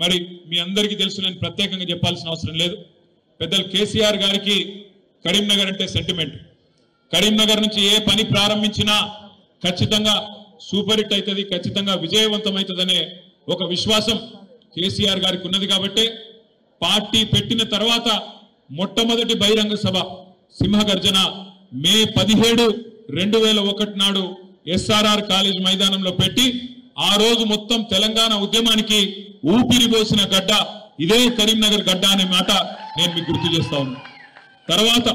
మరి మీ అందరికీ తెలుసు, నేను ప్రత్యేకంగా చెప్పాల్సిన అవసరం లేదు. పెద్దలు కేసీఆర్ గారికి కరీంనగర్ అంటే సెంటిమెంట్. కరీంనగర్ నుంచి ఏ పని ప్రారంభించినా ఖచ్చితంగా సూపర్ హిట్ అవుతుంది, ఖచ్చితంగా విజయవంతం అవుతుందనే ఒక విశ్వాసం కేసీఆర్ గారికి ఉన్నది. కాబట్టి పార్టీ పెట్టిన తర్వాత మొట్టమొదటి బహిరంగ సభ సింహగర్జన మే 17, 2001 నాడు SRR కాలేజ్ మైదానంలో పెట్టి ఆ రోజు మొత్తం తెలంగాణ ఉద్యమానికి ఊపిరి పోసిన గడ్డ ఇదే కరీంనగర్ గడ్డ అనే మాట నేను మీకు గుర్తు చేస్తా ఉన్నాను. తర్వాత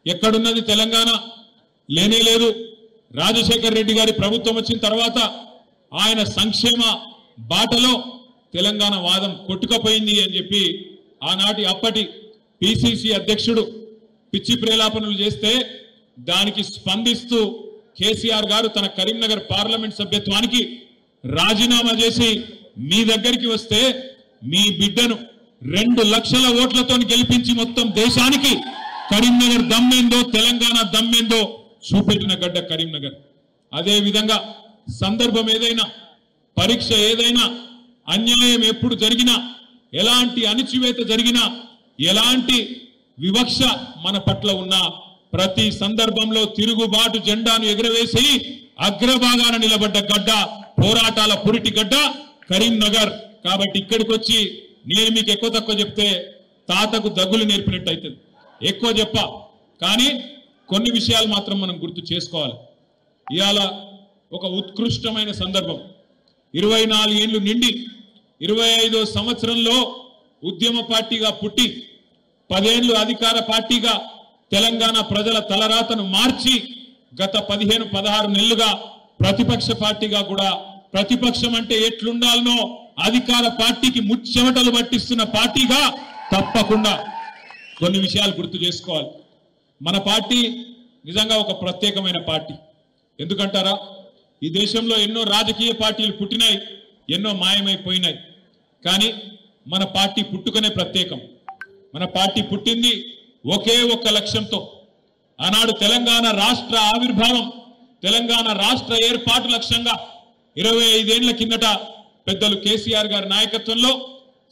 ఎక్కడున్నది తెలంగాణ? లేనే లేదు. రాజశేఖర్ రెడ్డి గారి ప్రభుత్వం వచ్చిన తర్వాత ఆయన సంక్షేమ బాటలో తెలంగాణ వాదం కొట్టుకపోయింది అని చెప్పి ఆనాటి అప్పటి PCC అధ్యక్షుడు పిచ్చి ప్రేలాపనలు చేస్తే దానికి స్పందిస్తూ కేసీఆర్ గారు తన కరీంనగర్ పార్లమెంట్ సభ్యత్వానికి రాజీనామా చేసి మీ దగ్గరికి వస్తే మీ బిడ్డను 2 లక్షల ఓట్లతో గెలిపించి మొత్తం దేశానికి కరీంనగర్ దమ్మేందో తెలంగాణ దమ్మేందో చూపెట్టిన గడ్డ కరీంనగర్. అదే విధంగా సందర్భం ఏదైనా, పరీక్ష ఏదైనా, అన్యాయం ఎప్పుడు జరిగినా, ఎలాంటి అణిచివేత జరిగినా, ఎలాంటి వివక్ష మన పట్ల ఉన్నా ప్రతి సందర్భంలో తిరుగుబాటు జెండాను ఎగురవేసి అగ్రభాగాన నిలబడ్డ గడ్డ, పోరాటాల పురిటి గడ్డ కరీంనగర్. కాబట్టి ఇక్కడికి వచ్చి నేను మీకు ఎక్కువ తక్కువ చెప్తే తాతకు దగ్గులు నేర్పినట్టు అవుతుంది. ఎక్కువ చెప్పా కానీ కొన్ని విషయాలు మాత్రం మనం గుర్తు చేసుకోవాలి. ఇవాళ ఒక ఉత్కృష్టమైన సందర్భం. 24 ఏళ్లు నిండి 25వ సంవత్సరంలో ఉద్యమ పార్టీగా పుట్టి 10 ఏళ్లు అధికార పార్టీగా తెలంగాణ ప్రజల తలరాతను మార్చి గత 15-16 నెలలుగా ప్రతిపక్ష పార్టీగా కూడా, ప్రతిపక్షం అంటే ఎట్లుండాలనో అధికార పార్టీకి ముచ్చెమటలు పట్టిస్తున్న పార్టీగా తప్పకుండా కొన్ని విషయాలు గుర్తు చేసుకోవాలి. మన పార్టీ నిజంగా ఒక ప్రత్యేకమైన పార్టీ. ఎందుకంటారా? ఈ దేశంలో ఎన్నో రాజకీయ పార్టీలు పుట్టినాయి, ఎన్నో మాయమైపోయినాయి. కానీ మన పార్టీ పుట్టుకనే ప్రత్యేకం. మన పార్టీ పుట్టింది ఒకే ఒక్క లక్ష్యంతో. ఆనాడు తెలంగాణ రాష్ట్ర ఆవిర్భావం, తెలంగాణ రాష్ట్ర ఏర్పాటు లక్ష్యంగా 25 ఏళ్ల కిందట పెద్దలు కేసీఆర్ గారి నాయకత్వంలో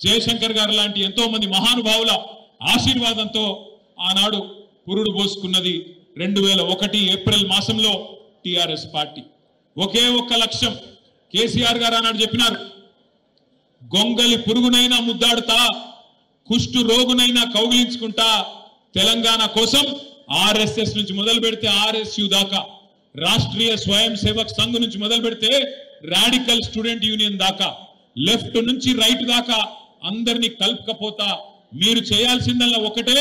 జయశంకర్ గారు లాంటి ఎంతో మంది మహానుభావుల ఆశీర్వాదంతో ఆనాడు పురుడు పోసుకున్నది 2001 ఏప్రిల్ మాసంలో టిఆర్ఎస్ పార్టీ. ఒకే ఒక్క లక్ష్యం. కేసీఆర్ గారు ఆనాడు చెప్పినారు, గొంగలి పురుగునైనా ముద్దాడుతా, కుష్టు రోగునైనా కౌగిలించుకుంటా, తెలంగాణ కోసం RSS నుంచి మొదలు పెడితే RSU దాకా, రాష్ట్రీయ స్వయం సేవక్ సంఘ్ నుంచి మొదలు పెడితే రాడికల్ స్టూడెంట్ యూనియన్ దాకా, లెఫ్ట్ నుంచి రైట్ దాకా అందరినీ కలుపుకపోతా మీరు చేయాల్సిందల్లా ఒకటే,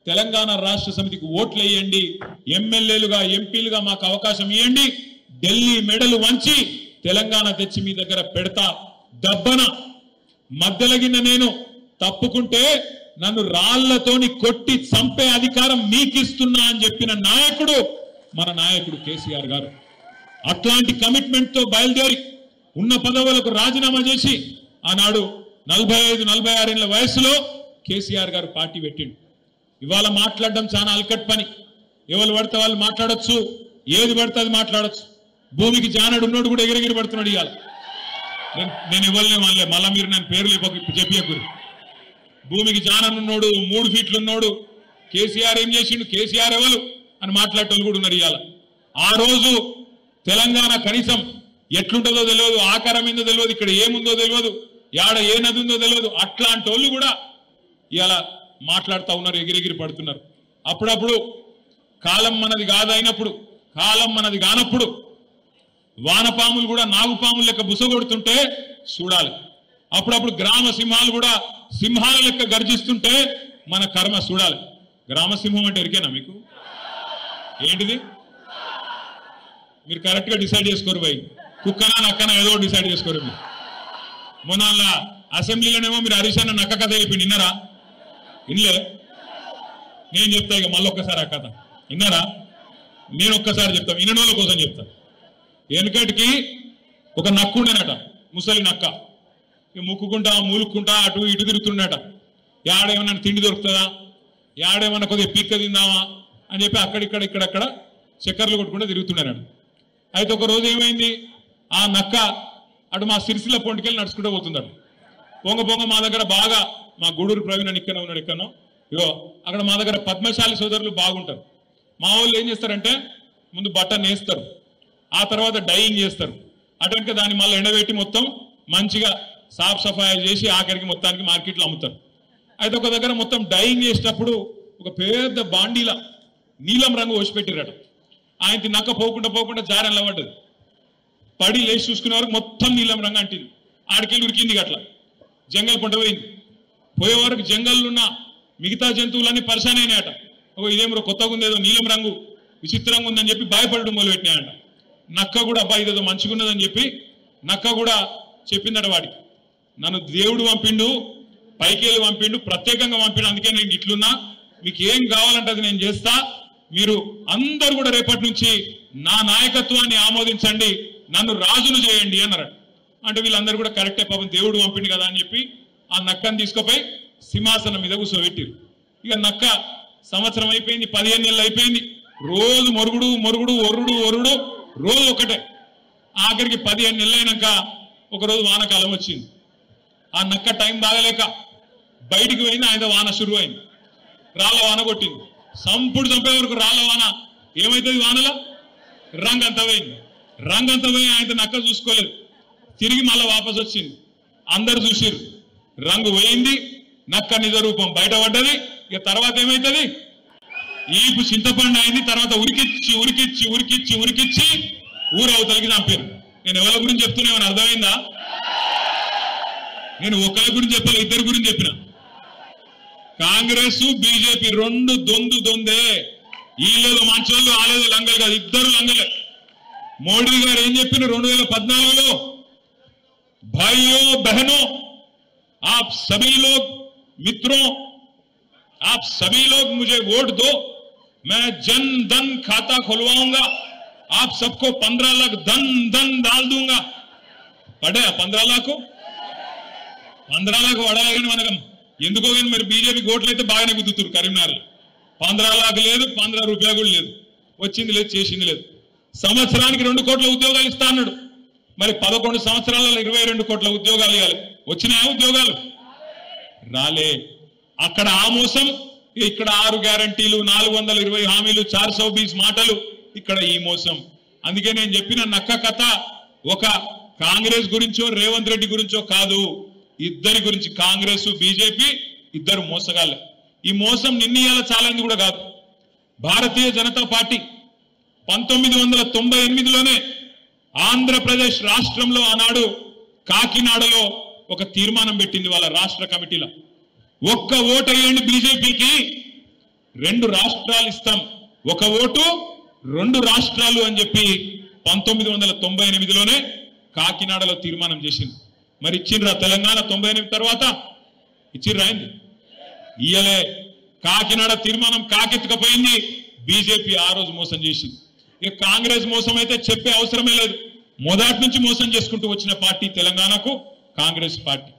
తెలంగాణ రాష్ట్ర సమితికి ఓట్లు వేయండి, ఎమ్మెల్యేలుగా ఎంపీలుగా మాకు అవకాశం ఇవ్వండి, ఢిల్లీ మెడలు వంచి తెలంగాణ తెచ్చి మీ దగ్గర పెడతా, దబ్బన మధ్యలగిన నేను తప్పుకుంటే నన్ను రాళ్లతోని కొట్టి చంపే అధికారం మీకిస్తున్నా అని చెప్పిన నాయకుడు మన నాయకుడు కేసీఆర్ గారు. అట్లాంటి కమిట్మెంట్ తో బయలుదేరి ఉన్న పదవులకు రాజీనామా చేసి ఆనాడు 45-46 ఏళ్ల వయసులో కేసీఆర్ గారు పార్టీ పెట్టిండు. ఇవాళ మాట్లాడడం చాలా అల్కట్ పని. ఎవరు పడితే వాళ్ళు మాట్లాడొచ్చు, ఏది పడితే అది మాట్లాడొచ్చు. భూమికి జానడు ఉన్నోడు కూడా ఎగిరెగిరి పడుతున్నాడు. ఇవాళ నేను ఇవ్వలేం వాళ్ళే, మళ్ళా మీరు నేను పేర్లు చెప్పకూరు. భూమికి జాననున్నోడు, 3 ఫీట్లు ఉన్నోడు కేసీఆర్ ఏం చేసిండు, కేసీఆర్ ఎవరు అని మాట్లాడేటోళ్ళు కూడా ఉన్నారు. ఇవాళ ఆ రోజు తెలంగాణ కనీసం ఎట్లుంటుందో తెలియదు, ఆకారం ఏందో తెలియదు, ఇక్కడ ఏముందో తెలియదు, యాడ ఏ నది ఉందో తెలియదు. అట్లాంటి వాళ్ళు కూడా ఇవాళ మాట్లాడుతూ ఉన్నారు, ఎగిరెగిరి పడుతున్నారు. అప్పుడప్పుడు కాలం మనది కాదైనప్పుడు, కాలం మనది కానప్పుడు వానపాములు కూడా నాగుపాములు లెక్క బుసగొడుతుంటే చూడాలి. అప్పుడప్పుడు గ్రామ సింహాలు కూడా సింహాల లెక్క గర్జిస్తుంటే మన కర్మ చూడాలి. గ్రామ సింహం అంటే ఎరికేనా మీకు? ఏంటిది? మీరు కరెక్ట్ గా డిసైడ్ చేసుకోరు భయ్. కుక్కనా నక్కనా ఏదో డిసైడ్ చేసుకోరు మీరు. మొన్న అసెంబ్లీలోనేమో మీరు హరీష్ అన్న నక్క కథ చెప్పి విన్నారా? ఇన్లే. నేను చెప్తా ఇక మళ్ళీ ఒక్కసారి ఆ కథ విన్నారా? నేను ఒక్కసారి చెప్తాను, వినోళ్ళ కోసం చెప్తాను. వెనుకటికి ఒక నక్క ఉండేనట, ముసలి నక్క. ముక్కుకుంటా మూలుక్కుంటా అటు ఇటు తిరుగుతుండట. యాడేమన్నా తిండి దొరుకుతుందా, యాడేమన్నా కొద్దిగా పీక్క తిందామా అని చెప్పి ఇక్కడక్కడ చక్కర్లు కొట్టుకుంటూ తిరుగుతున్నాడు. అయితే ఒక రోజు ఏమైంది, ఆ నక్క అటు మా సిరిసిల్ల పొంటికెళ్ళి నడుచుకుంటూ పోతుందట. పొంగ పొంగ మా దగ్గర బాగా మా గూడూరు ప్రవీణ్ అని ఇక్కడ ఉన్నాడు ఎక్కడో ఇగో అక్కడ మా దగ్గర పద్మశాలి సోదరులు బాగుంటారు. మా వాళ్ళు ఏం చేస్తారంటే ముందు బట్టను వేస్తారు, ఆ తర్వాత డైయింగ్ చేస్తారు, అటువంటి దాన్ని మళ్ళీ ఎండబెట్టి మొత్తం మంచిగా సాఫ్ సఫాయి చేసి ఆఖరికి మొత్తానికి మార్కెట్లో అమ్ముతారు. అయితే ఒక దగ్గర మొత్తం డైయింగ్ చేసేటప్పుడు ఒక పెద్ద బాండీల నీలం రంగు పోసిపెట్టిరట. ఆయనకి నక్క పోకుండా జారెన్ల పడ్డది. పడి లేచి చూసుకునే వరకు మొత్తం నీలం రంగు అంటింది. ఆడికెళ్ళి ఉరికింది అట్లా జంగల్ పంట పోయింది. పోయే వరకు జంగల్లో ఉన్న మిగతా జంతువులన్నీ పరిశాన్ అయినాయట. ఇదేమో కొత్తగా ఉంది, ఏదో నీలం రంగు విచిత్రంగా ఉందని చెప్పి భయపడడం మొదలుపెట్టినాయంట. నక్క కూడా అబ్బాయి ఇదేదో మంచిగా ఉన్నదని చెప్పి నక్క కూడా చెప్పిందట వాడికి, నన్ను దేవుడు పంపిండు, పైకెళ్ళి పంపిండు, ప్రత్యేకంగా పంపిండు, అందుకే నేను ఇట్లున్నా, మీకు ఏం కావాలంటే అది నేను చేస్తా, మీరు అందరూ కూడా రేపటి నుంచి నా నాయకత్వాన్ని ఆమోదించండి, నన్ను రాజును చేయండి అన్నారట. అంటే వీళ్ళందరూ కూడా కరెక్టే, పాపం దేవుడు పంపిండు కదా అని చెప్పి ఆ నక్కను తీసుకుపోయి సింహాసనం మీద కూర్చోబెట్టిరు. ఇక నక్క సంవత్సరం అయిపోయింది, 15 నెలలు అయిపోయింది, రోజు మొరుగుడు మొరుగుడు ఒరుడు ఒరుడు రోజు ఒకటే. ఆఖరికి 15 నెలలు అయినాక ఒకరోజు వానకాలం వచ్చింది. ఆ నక్క టైం బాగలేక బయటికి పోయింది, ఆయన వాన షురు అయింది, రాళ్ళ వాన కొట్టింది. సంపుడు చంపే వరకు రాళ్ళ వాన ఏమవుతుంది, వానలో రంగంతా పోయింది. రంగంతా పోయి ఆయన నక్క చూసుకోలేదు, తిరిగి మళ్ళీ వాపసు వచ్చింది. అందరు చూసిరు, రంగు పోయింది, నక్క నిజ రూపం బయటపడ్డది. ఇక తర్వాత ఏమైతుంది, ఈపు చింతపండు అయింది. తర్వాత ఉరికిచ్చి ఉరికిచ్చి ఉరికిచ్చి ఉరికిచ్చి ఊరవతలకి చంపారు. నేను ఎవరి గురించి చెప్తున్నా ఏమైనా అర్థమైందా? నేను ఒకరి గురించి చెప్పలే, ఇద్దరి గురించి చెప్పిన. కాంగ్రెస్ బీజేపీ రెండు దొందే. ఈలేదు మంచోళ్ళు, ఆలేదు లంగలు కాదు, ఇద్దరు లంగలే. మోడీ గారు ఏం చెప్పిన 2014లో, भाइयों बहनों आप सभी लोग मित्रों आप सभी लोग मुझे वोट दो, मैं जन धन खाता खुलवाऊंगा, आप सबको 15 लाख धन डाल दूंगा. पड़े 15 लाख 15 लाख పడాలని మనకం ఎందుకో కానీ మరి బీజేపీ ఓట్లు అయితే బాగానే గుద్దుతున్నారు. కరీంనగర్ 15 లాఖ లేదు, 15 రూపాయలు కూడా లేదు, వచ్చింది లేదు, చేసింది లేదు. సంవత్సరానికి 2 కోట్ల ఉద్యోగాలు ఇస్తా అన్నాడు. మరి 11 సంవత్సరాలలో 22 కోట్ల ఉద్యోగాలు ఇవ్వాలి. వచ్చినాయా ఉద్యోగాలు? రాలే. అక్కడ ఆ మోసం, ఇక్కడ 6 గ్యారంటీలు, 420 హామీలు, 420 మాటలు, ఇక్కడ ఈ మోసం. అందుకే నేను చెప్పిన నక్క కథ ఒక కాంగ్రెస్ గురించో రేవంత్ రెడ్డి గురించో కాదు, ఇద్దరి గురించి. కాంగ్రెస్ బీజేపీ ఇద్దరు మోసగాళ్ళే. ఈ మోసం నిన్నీయాల చాలని కూడా కాదు. భారతీయ జనతా పార్టీ 1998లోనే ఆంధ్రప్రదేశ్ రాష్ట్రంలో ఆనాడు కాకినాడలో ఒక తీర్మానం పెట్టింది వాళ్ళ రాష్ట్ర కమిటీలో. ఒక్క ఓటు వేయండి బీజేపీకి, 2 రాష్ట్రాలు ఇస్తాం, ఒక ఓటు 2 రాష్ట్రాలు అని చెప్పి 1998లోనే కాకినాడలో తీర్మానం చేసింది. మరి ఇచ్చిండ్రా తెలంగాణ 98 తర్వాత? ఇచ్చిర్రా అయింది? ఇయ్యలే. కాకినాడ తీర్మానం కాకెత్తుకపోయింది. బీజేపీ ఆ రోజు మోసం చేసింది. ఇక కాంగ్రెస్ మోసం అయితే చెప్పే అవసరమే లేదు. మొదటి నుంచి మోసం చేసుకుంటూ వచ్చిన పార్టీ తెలంగాణకు కాంగ్రెస్ పార్టీ.